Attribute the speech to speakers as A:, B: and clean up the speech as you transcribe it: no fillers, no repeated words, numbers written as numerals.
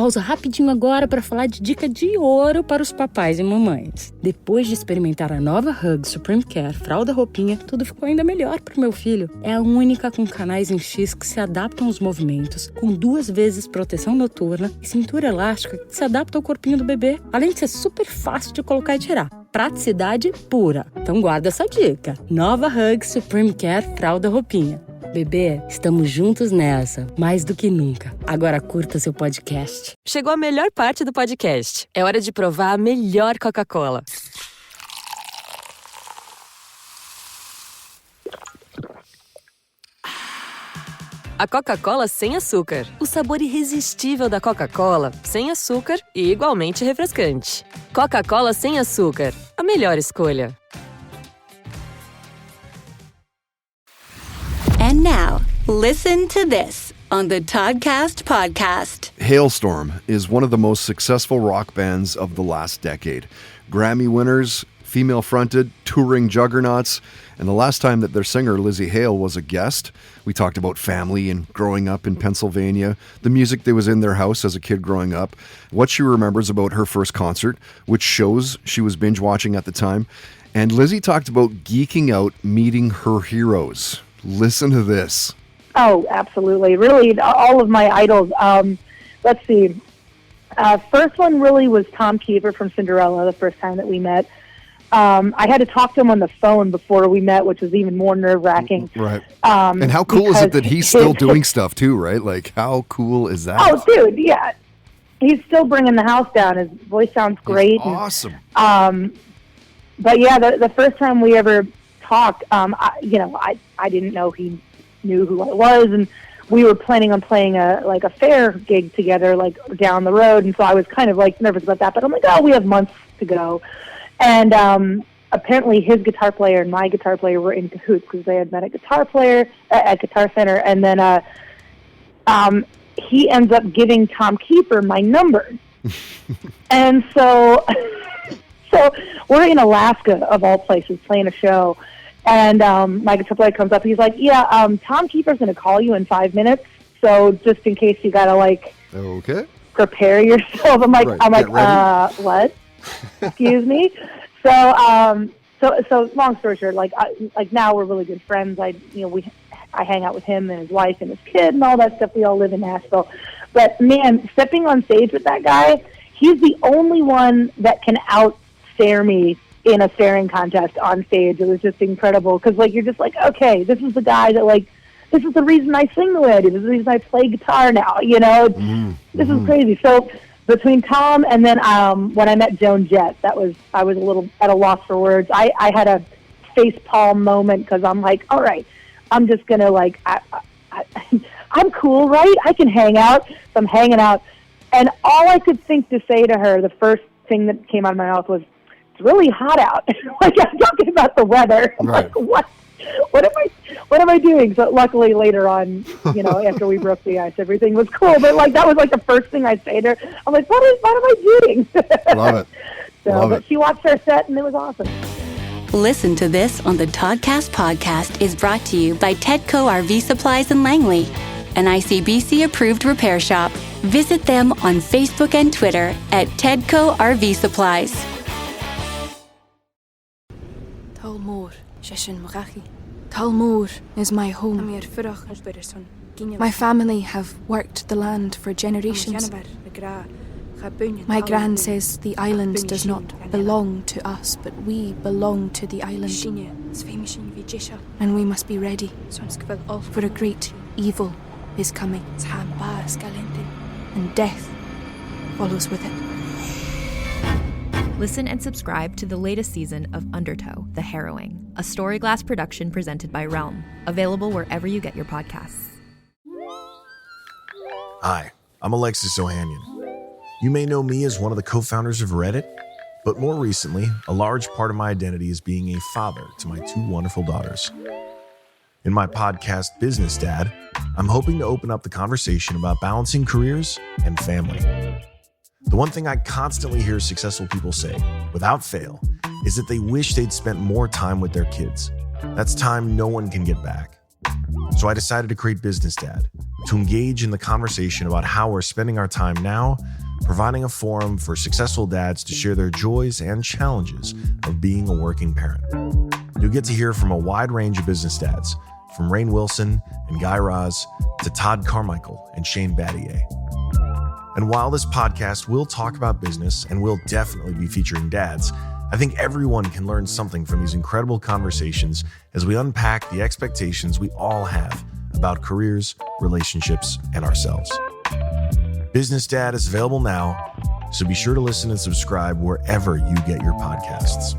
A: Pausa rapidinho agora para falar de dica de ouro para os papais e mamães. Depois de experimentar a nova Hug Supreme Care Fralda Roupinha, tudo ficou ainda melhor pro meu filho. É a única com canais em X que se adaptam aos movimentos, com 2 vezes proteção noturna e cintura elástica que se adapta ao corpinho do bebê, além de ser super fácil de colocar e tirar. Praticidade pura. Então guarda essa dica. Nova Hug Supreme Care Fralda Roupinha. Bebê, estamos juntos nessa, mais do que nunca. Agora curta seu podcast.
B: Chegou a melhor parte do podcast. É hora de provar a melhor Coca-Cola. A Coca-Cola sem açúcar. O sabor irresistível da Coca-Cola, sem açúcar e igualmente refrescante. Coca-Cola sem açúcar. A melhor escolha.
C: And now, listen to this on the Toddcast podcast.
D: Halestorm is one of the most successful rock bands of the last decade. Grammy winners, female-fronted, touring juggernauts, and the last time that their singer, Lzzy Hale, was a guest, we talked about family and growing up in Pennsylvania, the music that was in their house as a kid growing up, what she remembers about her first concert, which shows she was binge-watching at the time, and Lzzy talked about geeking out meeting her heroes. Listen to this.
E: Oh, absolutely. Really, all of my idols. Let's see. First one really was Tom Keeper from Cinderella, the first time that we met. I had to talk to him on the phone before we met, which was even more nerve-wracking.
D: Right. And how cool is it that he's still doing stuff too, right? Like, how cool is that?
E: Oh, dude, yeah. He's still bringing the house down. His voice sounds great.
D: He's awesome.
E: But yeah, the first time we ever talked, I didn't know he knew who I was, and we were planning on playing a fair gig together, like down the road, and so I was kind of like nervous about that. But I'm like, oh, we have months to go, and apparently his guitar player and my guitar player were in cahoots because they had met a guitar player at Guitar Center, and then he ends up giving Tom Keeper my number, and so we're in Alaska of all places playing a show. And my guitar player comes up. He's like, "Yeah, Tom Keeper's going to call you in 5 minutes. So just in case you got to
D: okay,
E: prepare yourself." I'm like,
D: right.
E: What? Excuse me. So long story short, like now we're really good friends. I hang out with him and his wife and his kid and all that stuff. We all live in Nashville. But man, stepping on stage with that guy, he's the only one that can out-stare me in a staring contest on stage. It was just incredible because you're just like, okay, this is the guy that this is the reason I sing the way I do. This is the reason I play guitar now. This is crazy. So between Tom and then when I met Joan Jett, I was a little at a loss for words. I had a face palm moment because I'm like, all right, I'm just gonna I'm cool, right? I can hang out. So I'm hanging out, and all I could think to say to her, the first thing that came out of my mouth was, really hot out. I'm talking about the weather. I'm
D: right.
E: Like, what am I doing? So luckily later on, after we broke the ice, everything was cool. But that was the first thing I'd say to her. I'm like, what am I doing?
D: Love it.
E: But she watched our set and it was awesome.
C: Listen to this on the Toddcast podcast is brought to you by Tedco RV Supplies in Langley, an ICBC approved repair shop. Visit them on Facebook and Twitter at Tedco RV Supplies.
F: Talmor, Sheshin Marachi. Talmor is my home. My family have worked the land for generations. My gran says the island does not belong to us, but we belong to the island. And we must be ready, for a great evil is coming, and death follows with it.
G: Listen and subscribe to the latest season of Undertow, The Harrowing, a Storyglass production presented by Realm, available wherever you get your podcasts.
H: Hi, I'm Alexis Ohanian. You may know me as one of the co-founders of Reddit, but more recently, a large part of my identity is being a father to my 2 wonderful daughters. In my podcast, Business Dad, I'm hoping to open up the conversation about balancing careers and family. The one thing I constantly hear successful people say, without fail, is that they wish they'd spent more time with their kids. That's time no one can get back. So I decided to create Business Dad to engage in the conversation about how we're spending our time now, providing a forum for successful dads to share their joys and challenges of being a working parent. You'll get to hear from a wide range of business dads, from Rainn Wilson and Guy Raz to Todd Carmichael and Shane Battier. And while this podcast will talk about business and will definitely be featuring dads, I think everyone can learn something from these incredible conversations as we unpack the expectations we all have about careers, relationships, and ourselves. Business Dad is available now, so be sure to listen and subscribe wherever you get your podcasts.